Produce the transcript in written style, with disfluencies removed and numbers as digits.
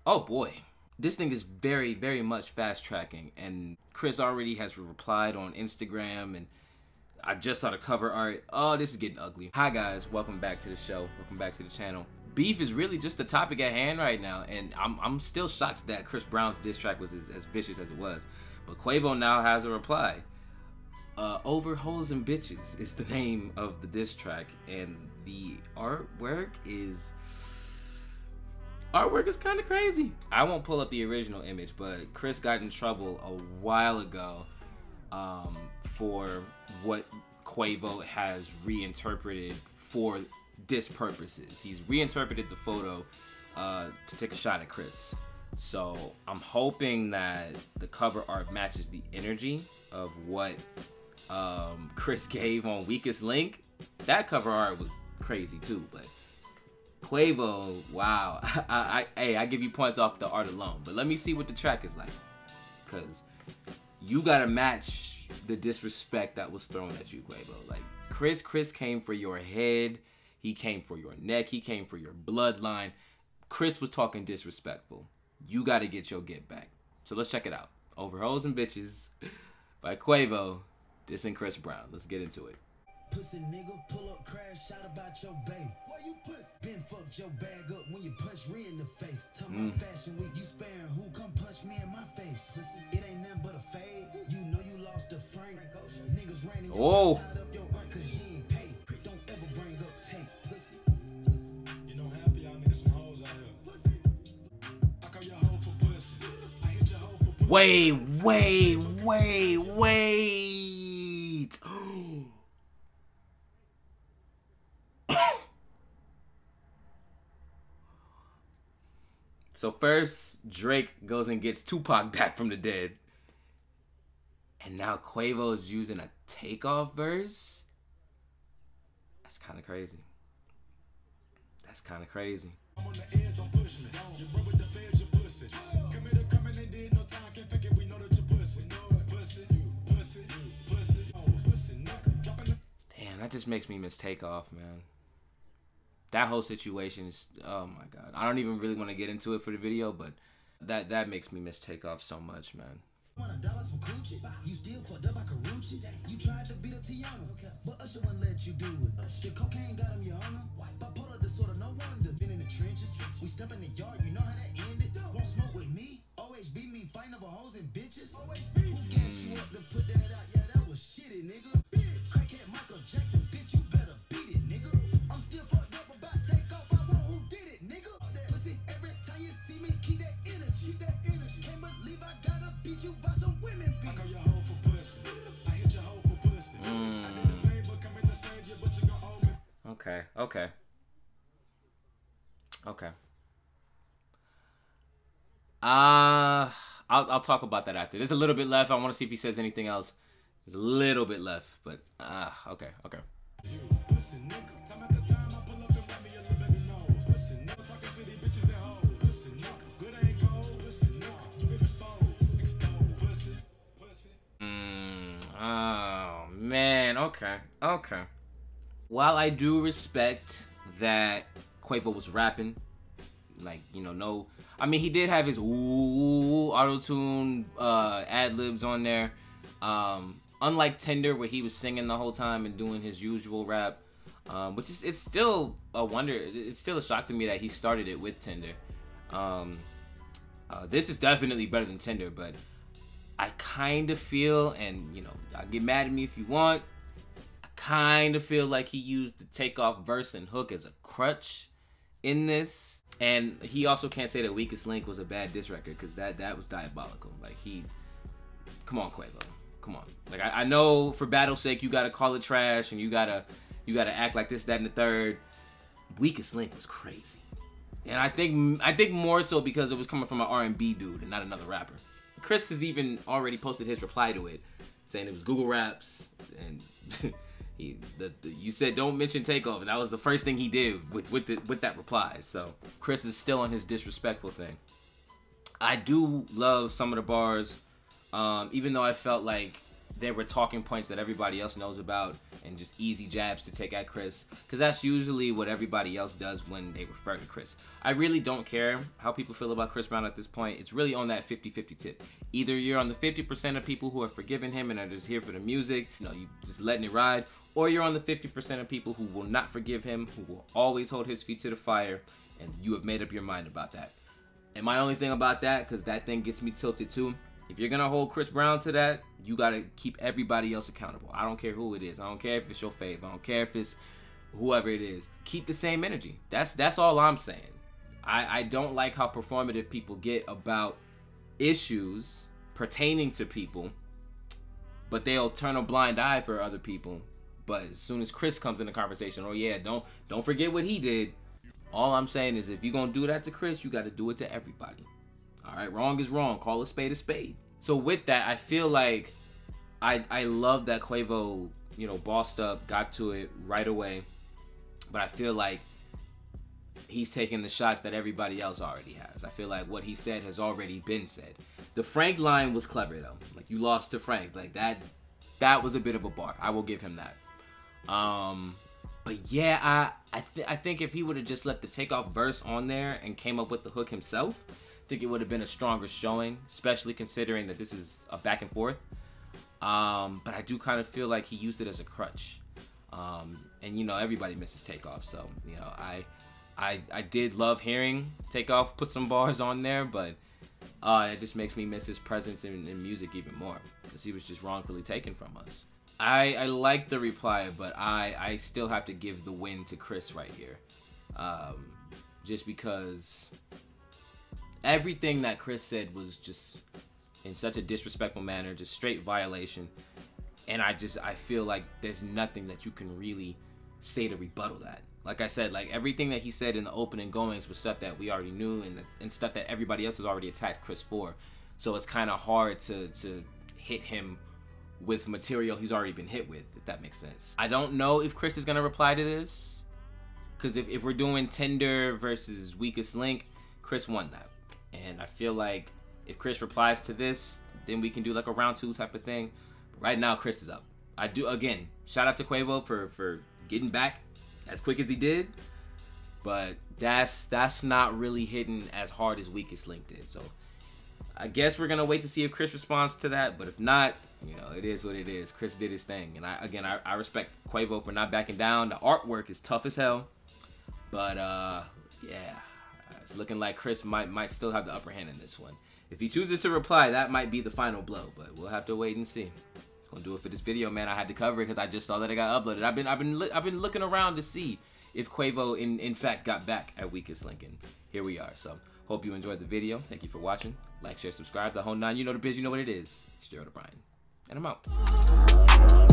Oh boy. This thing is very, very much fast tracking, and Chris already has replied on Instagram, and I just saw the cover art. Oh, this is getting ugly. Hi guys, welcome back to the show. Welcome back to the channel. Beef is really just the topic at hand right now, and I'm still shocked that Chris Brown's diss track was as vicious as it was. But Quavo now has a reply. Over Hoes and Bitches is the name of the diss track, and the artwork is kind of crazy. I won't pull up the original image, but Chris got in trouble a while ago for what Quavo has reinterpreted for diss purposes. He's reinterpreted the photo to take a shot at Chris. So I'm hoping that the cover art matches the energy of what Chris gave on Weakest Link. That cover art was crazy too, but Quavo, wow. I give you points off the art alone, but let me see what the track is like, because you gotta match the disrespect that was thrown at you, Quavo. Like, Chris came for your head, he came for your neck, he came for your bloodline. Chris was talking disrespectful. You gotta get your get back. So let's check it out. Over Hoes and Bitches by Quavo, dissing Chris Brown. Let's get into it. Pussy nigga, pull up, crash, shout about your bae. Why you pussy? Been fucked your bag up when you punch Rhea in the face. Tell my fashion week, you sparing who? Come punch me in my face. Pussy, it ain't nothing but a fade. You know you lost a Frank. Niggas raining your tied up your aunt cause she ain't paid. Don't ever bring up tape. Pussy. You know half of y'all niggas some hoes out here. Pussy. I call your hoe for pussy. I hit your hoe for pussy. Wait. So first, Drake goes and gets Tupac back from the dead. And now Quavo is using a takeoff verse? That's kind of crazy. That's kind of crazy. I'm on the edge, don't push me. You run with the feds, you pussy. Come in and did no time, can't fake it, we know that you pussy. Pussy. Damn, that just makes me miss Takeoff, man. That whole situation is, oh my god. I don't even really want to get into it for the video, but that makes me miss Takeoff so much, man. You still fucked up by Karuchi. You tried to beat up Tiana, but Usher wouldn't let you do it. The cocaine got him, your honor. Bipolar disorder, no wonder. Been in the trenches, we step in the yard, you know how that ended. Won't smoke with me, always beat me, fighting over hoes and bitches. Who gassed you up to put that out? Yeah, that was shitty, nigga. Crackhead Michael Jackson, bitch, you better beat it, nigga. I'm still fucked up about Takeoff, I want who did it, nigga. Listen, every time you see me, keep that energy. Can't believe I gotta beat you by some women, bitch. I call your hoe for pussy. I hit your hoe for pussy. I did the favor, come in to save you, but you gon' owe me. Okay. I'll talk about that after. There's a little bit left. I want to see if he says anything else. There's a little bit left, but okay. Oh man, okay. While I do respect that Quavo was rapping, like, you know, no, I mean, he did have his auto-tune ad-libs on there. Unlike Tinder, where he was singing the whole time and doing his usual rap, which is, it's still a wonder. It's still a shock to me that he started it with Tinder. This is definitely better than Tinder, but I kind of feel, and you know, get mad at me if you want, I kind of feel like he used the Takeoff verse and hook as a crutch in this. And he also can't say that Weakest Link was a bad diss record, because that was diabolical. Like, come on, Quavo, come on. Like, I know for battle's sake you gotta call it trash and you gotta act like this, that, and the third. Weakest Link was crazy, and I think more so because it was coming from an R&B dude and not another rapper. Chris has even already posted his reply to it, saying it was Google Raps, and you said don't mention Takeoff, and that was the first thing he did with that reply. So Chris is still on his disrespectful thing. I do love some of the bars, even though I felt like there were talking points that everybody else knows about and just easy jabs to take at Chris, because that's usually what everybody else does when they refer to Chris. I really don't care how people feel about Chris Brown at this point. It's really on that 50-50 tip. Either you're on the 50% of people who are forgiving him and are just here for the music, you know, you just letting it ride, or you're on the 50% of people who will not forgive him, who will always hold his feet to the fire, and you have made up your mind about that. And my only thing about that, because that thing gets me tilted too, if you're gonna hold Chris Brown to that, you gotta keep everybody else accountable. I don't care who it is. I don't care if it's your fave. I don't care if it's whoever it is. Keep the same energy. That's all I'm saying. I don't like how performative people get about issues pertaining to people, but they'll turn a blind eye for other people. But as soon as Chris comes in the conversation, oh yeah, don't forget what he did. All I'm saying is, if you're gonna do that to Chris, you gotta do it to everybody. All right, wrong is wrong. Call a spade a spade. So with that, I feel like I love that Quavo, you know, bossed up, got to it right away. But I feel like he's taking the shots that everybody else already has. I feel like what he said has already been said. The Frank line was clever though. Like, you lost to Frank. Like, that was a bit of a bar. I will give him that. But yeah, I think if he would have just left the Takeoff verse on there and came up with the hook himself, I think it would have been a stronger showing, especially considering that this is a back and forth. But I do kind of feel like he used it as a crutch. And you know, everybody misses Takeoff, so you know, I did love hearing Takeoff put some bars on there, but it just makes me miss his presence in music even more, because he was just wrongfully taken from us. I like the reply, but I still have to give the win to Chris right here, just because everything that Chris said was just in such a disrespectful manner, just straight violation. And I feel like there's nothing that you can really say to rebuttal that. Like I said, like everything that he said in the opening goings was stuff that we already knew and stuff that everybody else has already attacked Chris for. So it's kind of hard to hit him with material he's already been hit with, if that makes sense. I don't know if Chris is going to reply to this, because if we're doing Tinder versus Weakest Link, Chris won that. And I feel like if Chris replies to this, then we can do like a round 2 type of thing. But right now, Chris is up. I do, again, shout out to Quavo for getting back as quick as he did. But that's not really hitting as hard as Weakest Link did. So I guess we're going to wait to see if Chris responds to that. But if not, you know, it is what it is. Chris did his thing. And I respect Quavo for not backing down. The artwork is tough as hell. But yeah, it's looking like Chris might still have the upper hand in this one. If he chooses to reply, that might be the final blow, but we'll have to wait and see. It's gonna do it for this video, man. I had to cover it because I just saw that it got uploaded. I've been looking around to see if Quavo in fact got back at Weakest Link, and here we are. So hope you enjoyed the video. Thank you for watching. Like, share, subscribe, the whole nine. You know the biz. You know what it is. It's Gerald O'Brien, and I'm out.